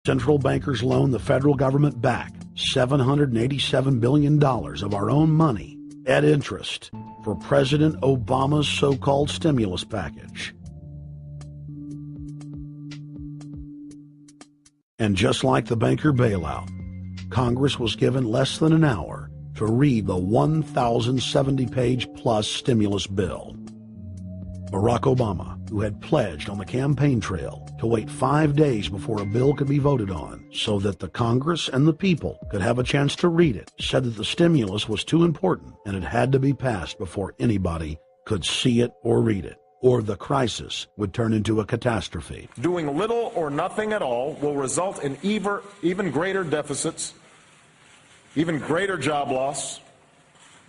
Central bankers loaned the federal government back $787 billion of our own money at interest for President Obama's so-called stimulus package. And just like the banker bailout, Congress was given less than an hour to read the 1,070-page-plus stimulus bill. Barack Obama, who had pledged on the campaign trail to wait 5 days before a bill could be voted on so that the Congress and the people could have a chance to read it, said that the stimulus was too important and it had to be passed before anybody could see it or read it, or the crisis would turn into a catastrophe. Doing little or nothing at all will result in even greater deficits, even greater job loss,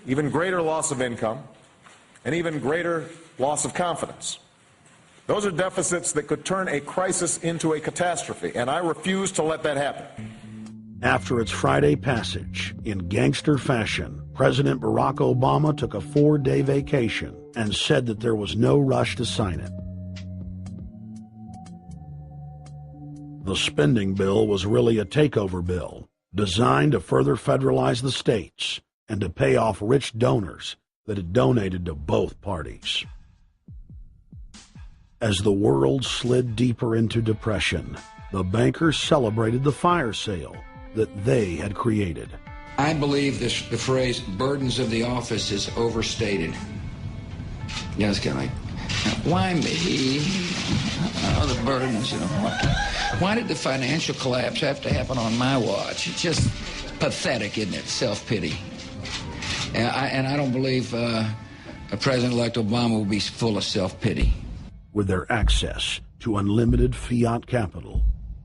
even greater loss of income, and even greater loss of confidence. Those are deficits that could turn a crisis into a catastrophe, and I refuse to let that happen. After its Friday passage, in gangster fashion, President Barack Obama took a 4-day vacation and said that there was no rush to sign it. The spending bill was really a takeover bill, designed to further federalize the states and to pay off rich donors that had donated to both parties. As the world slid deeper into depression, the bankers celebrated the fire sale that they had created. I believe the phrase burdens of the office is overstated. Yeah, it's kind of like, why me? Oh, the burdens, you know. Why did the financial collapse have to happen on my watch? It's just pathetic, isn't it? Self-pity. And I don't believe a President-elect Obama will be full of self-pity. With their access to unlimited fiat capital,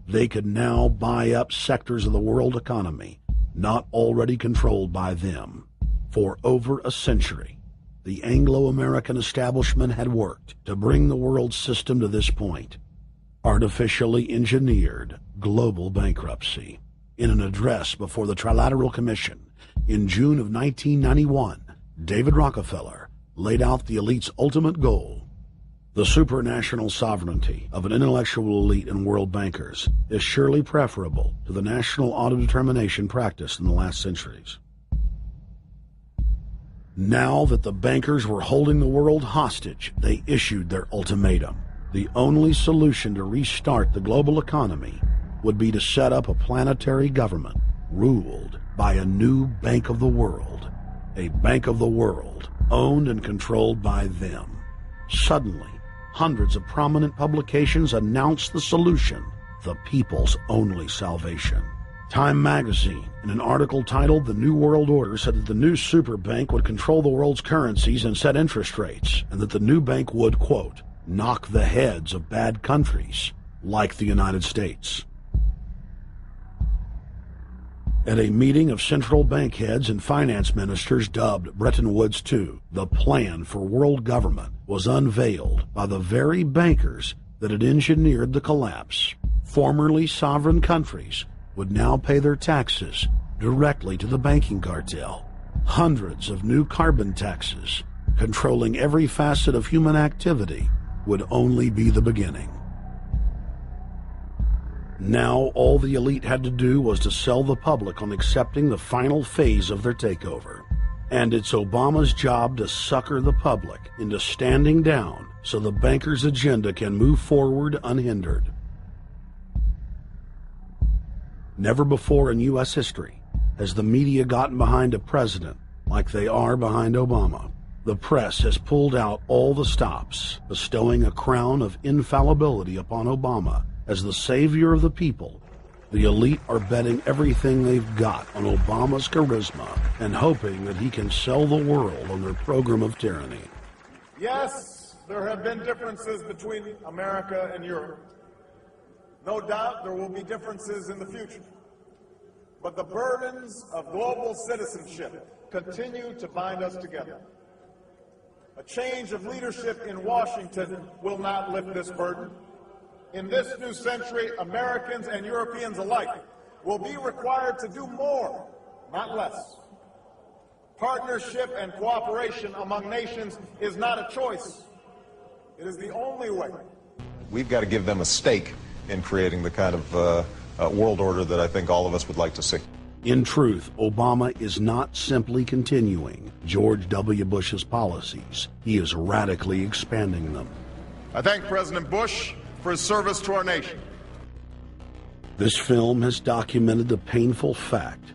they could now buy up sectors of the world economy not already controlled by them. For over a century, the Anglo-American establishment had worked to bring the world system to this point. Artificially engineered global bankruptcy. In an address before the Trilateral Commission in June of 1991, David Rockefeller laid out the elite's ultimate goal. The supranational sovereignty of an intellectual elite and world bankers is surely preferable to the national auto-determination practiced in the last centuries. Now that the bankers were holding the world hostage, they issued their ultimatum. The only solution to restart the global economy would be to set up a planetary government ruled by a new Bank of the World, a Bank of the World owned and controlled by them. Suddenly, hundreds of prominent publications announced the solution, the people's only salvation. Time magazine, in an article titled The New World Order, said that the new super bank would control the world's currencies and set interest rates, and that the new bank would, quote, knock the heads of bad countries like the United States. At a meeting of central bank heads and finance ministers dubbed Bretton Woods II, the plan for world government was unveiled by the very bankers that had engineered the collapse. Formerly sovereign countries would now pay their taxes directly to the banking cartel. Hundreds of new carbon taxes, controlling every facet of human activity, would only be the beginning. Now all the elite had to do was to sell the public on accepting the final phase of their takeover. And it's Obama's job to sucker the public into standing down so the bankers' agenda can move forward unhindered. Never before in U.S. history has the media gotten behind a president like they are behind Obama. The press has pulled out all the stops, bestowing a crown of infallibility upon Obama as the savior of the people. The elite are betting everything they've got on Obama's charisma and hoping that he can sell the world on their program of tyranny. Yes, there have been differences between America and Europe. No doubt there will be differences in the future. But the burdens of global citizenship continue to bind us together. A change of leadership in Washington will not lift this burden. In this new century, Americans and Europeans alike will be required to do more, not less. Partnership and cooperation among nations is not a choice. It is the only way. We've got to give them a stake in creating the kind of world order that I think all of us would like to see. In truth, Obama is not simply continuing George W. Bush's policies. He is radically expanding them. I thank President Bush for his service to our nation. This film has documented the painful fact